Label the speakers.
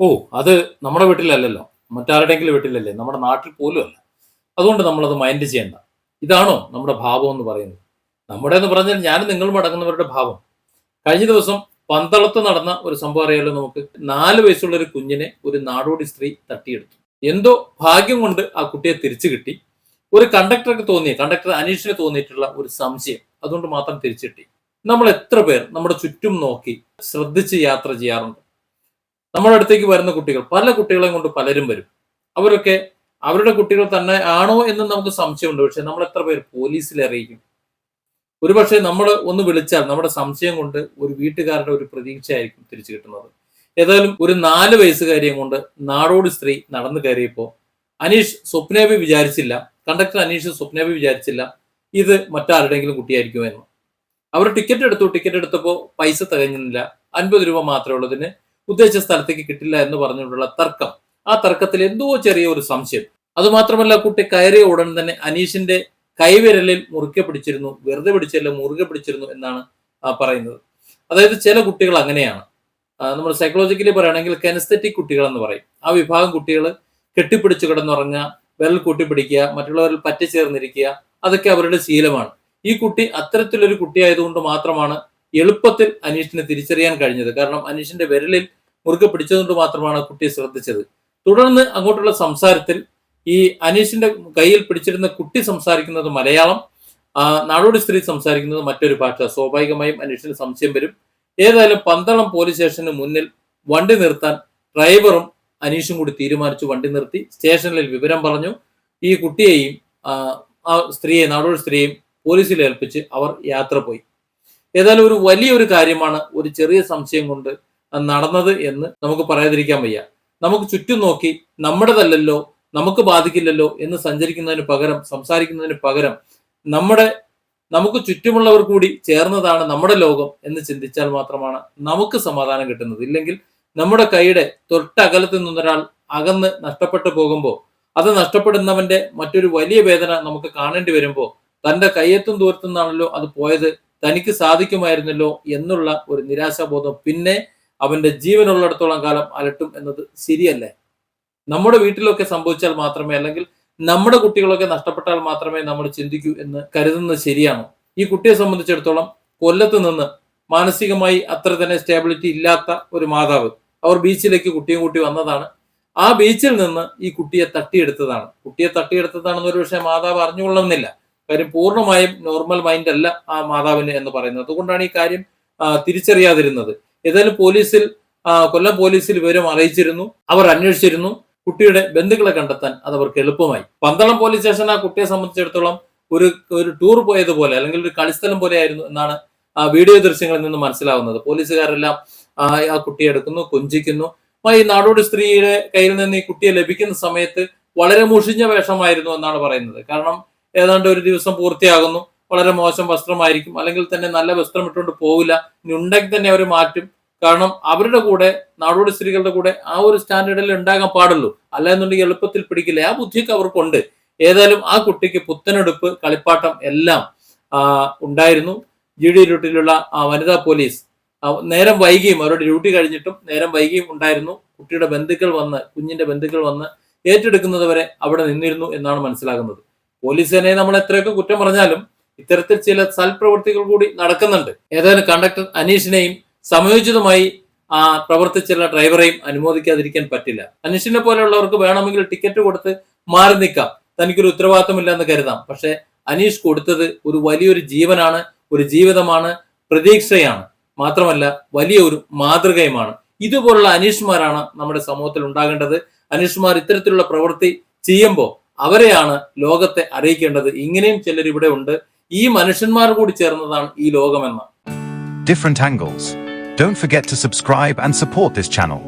Speaker 1: ഓ! അത് നമ്മുടെ വീട്ടിലല്ലല്ലോ. മറ്റാരുടെയെങ്കിലും വീട്ടിലല്ലേ. നമ്മുടെ നാട്ടിൽ പോലും അല്ല. അതുകൊണ്ട് നമ്മളത് മൈൻഡ് ചെയ്യണ്ട. ഇതാണോ നമ്മുടെ ഭാവം എന്ന് പറയുന്നത്? നമ്മുടേന്ന് പറഞ്ഞാൽ ഞാനും നിങ്ങളും അടങ്ങുന്നവരുടെ ഭാവം. കഴിഞ്ഞ ദിവസം പന്തളത്ത് നടന്ന ഒരു സംഭവം അറിയാലോ നമുക്ക്. 4 വയസ്സുള്ള ഒരു കുഞ്ഞിനെ ഒരു നാടോടി സ്ത്രീ തട്ടിയെടുത്തു. എന്തോ ഭാഗ്യം കൊണ്ട് ആ കുട്ടിയെ തിരിച്ചു കിട്ടി. ഒരു കണ്ടക്ടർ അനീഷിന് തോന്നിയിട്ടുള്ള ഒരു സംശയം. അതുകൊണ്ട് മാത്രം തിരിച്ചു കിട്ടി. നമ്മൾ എത്ര പേർ നമ്മുടെ ചുറ്റും നോക്കി ശ്രദ്ധിച്ച് യാത്ര ചെയ്യാറുണ്ട്? നമ്മുടെ അടുത്തേക്ക് വരുന്ന കുട്ടികൾ, പല കുട്ടികളെയും കൊണ്ട് പലരും വരും. അവരൊക്കെ അവരുടെ കുട്ടികൾ തന്നെ ആണോ എന്ന് നമുക്ക് സംശയമുണ്ട്. പക്ഷെ നമ്മൾ എത്ര പേർ പോലീസിൽ അറിയിക്കും? ഒരുപക്ഷെ നമ്മൾ ഒന്ന് വിളിച്ചാൽ നമ്മുടെ സംശയം കൊണ്ട് ഒരു വീട്ടുകാരുടെ ഒരു പ്രതീക്ഷയായിരിക്കും തിരിച്ചു കിട്ടുന്നത്. ഏതായാലും ഒരു 4 വയസ്സുകാരിയെ കൊണ്ട് നാടോടി സ്ത്രീ നടന്നു കയറിയപ്പോൾ കണ്ടക്ടർ അനീഷ് സ്വപ്നേബി വിചാരിച്ചില്ല ഇത് മറ്റാരുടെയെങ്കിലും കുട്ടിയായിരിക്കുമെന്ന്. അവർ ടിക്കറ്റ് എടുത്തപ്പോൾ പൈസ തികഞ്ഞില്ല. 50 രൂപ മാത്രമേ ഉള്ളതിന് ഉദ്ദേശിച്ച സ്ഥലത്തേക്ക് കിട്ടില്ല എന്ന് പറഞ്ഞുകൊണ്ടുള്ള തർക്കം. ആ തർക്കത്തിൽ എന്തോ ചെറിയ ഒരു സംശയം. അതുമാത്രമല്ല, കുട്ടി കയറിയ ഉടൻ തന്നെ അനീഷിന്റെ കൈവിരലിൽ മുറുക്കെ പിടിച്ചിരുന്നു. വെറുതെ പിടിച്ചല്ല, മുറുകെ പിടിച്ചിരുന്നു എന്നാണ് പറയുന്നത്. അതായത് ചില കുട്ടികൾ അങ്ങനെയാണ്. നമ്മൾ സൈക്കോളജിക്കലി പറയുകയാണെങ്കിൽ കെനസ്തെറ്റിക് കുട്ടികൾ എന്ന് പറയും. ആ വിഭാഗം കുട്ടികൾ കെട്ടിപ്പിടിച്ച് കിടന്നുറങ്ങുക, വിരൽ കൂട്ടിപ്പിടിക്കുക, മറ്റുള്ളവരിൽ പറ്റിച്ചേർന്നിരിക്കുക, അതൊക്കെ അവരുടെ ശീലമാണ്. ഈ കുട്ടി അത്തരത്തിലൊരു കുട്ടിയായതുകൊണ്ട് മാത്രമാണ് എളുപ്പത്തിൽ അനീഷിനെ തിരിച്ചറിയാൻ കഴിഞ്ഞത്. കാരണം അനീഷിന്റെ വിരലിൽ മുറുകെ പിടിച്ചതുകൊണ്ട് മാത്രമാണ് കുട്ടിയെ ശ്രദ്ധിച്ചത്. തുടർന്ന് അങ്ങോട്ടുള്ള സംസാരത്തിൽ ഈ അനീഷിന്റെ കയ്യിൽ പിടിച്ചിരുന്ന കുട്ടി സംസാരിക്കുന്നത് മലയാളം, നാടോടി സ്ത്രീ സംസാരിക്കുന്നത് മറ്റൊരു ഭാഷ. സ്വാഭാവികമായും അനീഷിന് സംശയം വരും. ഏതായാലും പന്തളം പോലീസ് സ്റ്റേഷന് മുന്നിൽ വണ്ടി നിർത്താൻ ഡ്രൈവറും അനീഷും കൂടി തീരുമാനിച്ചു. വണ്ടി നിർത്തി സ്റ്റേഷനിൽ വിവരം പറഞ്ഞു. ഈ കുട്ടിയെയും നാടോടി സ്ത്രീയെയും പോലീസിൽ ഏൽപ്പിച്ച് അവർ യാത്ര പോയി. ഏതായാലും ഒരു വലിയൊരു കാര്യമാണ് ഒരു ചെറിയ സംശയം കൊണ്ട് നടന്നത് എന്ന് നമുക്ക് പറയാതിരിക്കാൻ വയ്യ. നമുക്ക് ചുറ്റും നോക്കി നമ്മുടേതല്ലല്ലോ, നമുക്ക് ബാധിക്കില്ലല്ലോ എന്ന് സംസാരിക്കുന്നതിന് പകരം നമുക്ക് ചുറ്റുമുള്ളവർ കൂടി ചേർന്നതാണ് നമ്മുടെ ലോകം എന്ന് ചിന്തിച്ചാൽ മാത്രമാണ് നമുക്ക് സമാധാനം കിട്ടുന്നത്. ഇല്ലെങ്കിൽ നമ്മുടെ കൈയുടെ തൊട്ടകലത്ത് നിന്നൊരാൾ അകന്ന് നഷ്ടപ്പെട്ടു പോകുമ്പോൾ, അത് നഷ്ടപ്പെടുന്നവന്റെ മറ്റൊരു വലിയ വേദന നമുക്ക് കാണേണ്ടി വരുമ്പോൾ, തന്റെ കയ്യെത്തും ദൂരത്തു നിന്നാണല്ലോ അത് പോയത്, തനിക്ക് സാധിക്കുമായിരുന്നല്ലോ എന്നുള്ള ഒരു നിരാശാബോധം പിന്നെ അവന്റെ ജീവനുള്ളിടത്തോളം കാലം അലട്ടും എന്നത് ശരിയല്ലേ? നമ്മുടെ വീട്ടിലൊക്കെ സംഭവിച്ചാൽ മാത്രമേ, അല്ലെങ്കിൽ നമ്മുടെ കുട്ടികളൊക്കെ നഷ്ടപ്പെട്ടാൽ മാത്രമേ നമ്മൾ ചിന്തിക്കൂ എന്ന് കരുതുന്നത് ശരിയാണോ? ഈ കുട്ടിയെ സംബന്ധിച്ചിടത്തോളം കൊല്ലത്ത് നിന്ന് മാനസികമായി അത്ര തന്നെ സ്റ്റേബിലിറ്റി ഇല്ലാത്ത ഒരു മാതാവ്, അവർ ബീച്ചിലേക്ക് കുട്ടിയും കൂട്ടി വന്നതാണ്. ആ ബീച്ചിൽ നിന്ന് ഈ കുട്ടിയെ തട്ടിയെടുത്തതാണെന്ന് ഒരു പക്ഷേ മാതാവ് അറിഞ്ഞുകൊള്ളുന്നില്ല. കാര്യം പൂർണ്ണമായും നോർമൽ മൈൻഡ് അല്ല ആ മാതാവിന് എന്ന് പറയുന്നത്. അതുകൊണ്ടാണ് ഈ കാര്യം തിരിച്ചറിയാതിരുന്നത്. ഏതായാലും കൊല്ലം പോലീസിൽ വിവരം അറിയിച്ചിരുന്നു. അവർ അന്വേഷിച്ചിരുന്നു. കുട്ടിയുടെ ബന്ധുക്കളെ കണ്ടെത്താൻ അത് അവർക്ക് എളുപ്പമായി. പന്തളം പോലീസ് സ്റ്റേഷൻ ആ കുട്ടിയെ സംബന്ധിച്ചിടത്തോളം ഒരു ടൂർ പോയതുപോലെ, അല്ലെങ്കിൽ ഒരു കളിസ്ഥലം പോലെ ആയിരുന്നു എന്നാണ് ആ വീഡിയോ ദൃശ്യങ്ങളിൽ നിന്ന് മനസ്സിലാവുന്നത്. പോലീസുകാരെല്ലാം ആ കുട്ടിയെ എടുക്കുന്നു, കൊഞ്ചിക്കുന്നു. ഈ നാടോടി സ്ത്രീയുടെ കയ്യിൽ നിന്ന് ഈ കുട്ടിയെ ലഭിക്കുന്ന സമയത്ത് വളരെ മുഷിഞ്ഞ വേഷമായിരുന്നു എന്നാണ് പറയുന്നത്. കാരണം ഏതാണ്ട് ഒരു ദിവസം പൂർത്തിയാകുന്നു, വളരെ മോശം വസ്ത്രമായിരിക്കും, അല്ലെങ്കിൽ തന്നെ നല്ല വസ്ത്രം ഇട്ടുകൊണ്ട് പോവില്ല. ഇനി ഉണ്ടെങ്കിൽ തന്നെ അവർ മാറ്റും. കാരണം അവരുടെ കൂടെ, നാടോടി സ്ത്രീകളുടെ കൂടെ ആ ഒരു സ്റ്റാൻഡേർഡിൽ ഉണ്ടാകാൻ പാടുള്ളൂ. അല്ല എന്നുണ്ടെങ്കിൽ എളുപ്പത്തിൽ പിടിക്കില്ല. ആ ബുദ്ധിയൊക്കെ അവർക്കുണ്ട്. ഏതായാലും ആ കുട്ടിക്ക് പുത്തനെടുപ്പ്, കളിപ്പാട്ടം എല്ലാം ഉണ്ടായിരുന്നു. GD റൂട്ടിലുള്ള വനിതാ പോലീസ് നേരം വൈകിയും, അവരുടെ ഡ്യൂട്ടി കഴിഞ്ഞിട്ടും നേരം വൈകിയും ഉണ്ടായിരുന്നു. കുഞ്ഞിന്റെ ബന്ധുക്കൾ വന്ന് ഏറ്റെടുക്കുന്നത് വരെ അവിടെ നിന്നിരുന്നു എന്നാണ് മനസ്സിലാകുന്നത്. പോലീസ് സേനയെ നമ്മൾ എത്രയൊക്കെ കുറ്റം പറഞ്ഞാലും ഇത്തരത്തിൽ ചില സൽപ്രവൃത്തികൾ കൂടി നടക്കുന്നുണ്ട്. ഏതായാലും കണ്ടക്ടർ അനീഷിനെയും സമയോചിതമായി പ്രവർത്തിച്ചുള്ള ഡ്രൈവറെയും അനുമോദിക്കാതിരിക്കാൻ പറ്റില്ല. അനീഷിനെ പോലെയുള്ളവർക്ക് വേണമെങ്കിൽ ടിക്കറ്റ് കൊടുത്ത് മാറി നിൽക്കാം, തനിക്കൊരു ഉത്തരവാദിത്തമില്ല എന്ന് കരുതാം. പക്ഷെ അനീഷ് കൊടുത്തത് ഒരു വലിയൊരു ജീവനാണ്, ഒരു ജീവിതമാണ്, പ്രതീക്ഷയാണ്, മാത്രമല്ല വലിയ ഒരു മാതൃകയുമാണ്. ഇതുപോലുള്ള അനീഷ്മാരാണ് നമ്മുടെ സമൂഹത്തിൽ ഉണ്ടാകേണ്ടത്. അനീഷ്മാർ ഇത്തരത്തിലുള്ള പ്രവൃത്തി ചെയ്യുമ്പോൾ അവരെയാണ് ലോകത്തെ അറിയിക്കേണ്ടത്. ഇങ്ങനെയും ചിലർ ഇവിടെ ഉണ്ട്, ഈ മനുഷ്യന്മാർ കൂടി ചേർന്നതാണ് ഈ ലോകമെന്ന്.
Speaker 2: Different angles. Don't forget to subscribe and support this channel.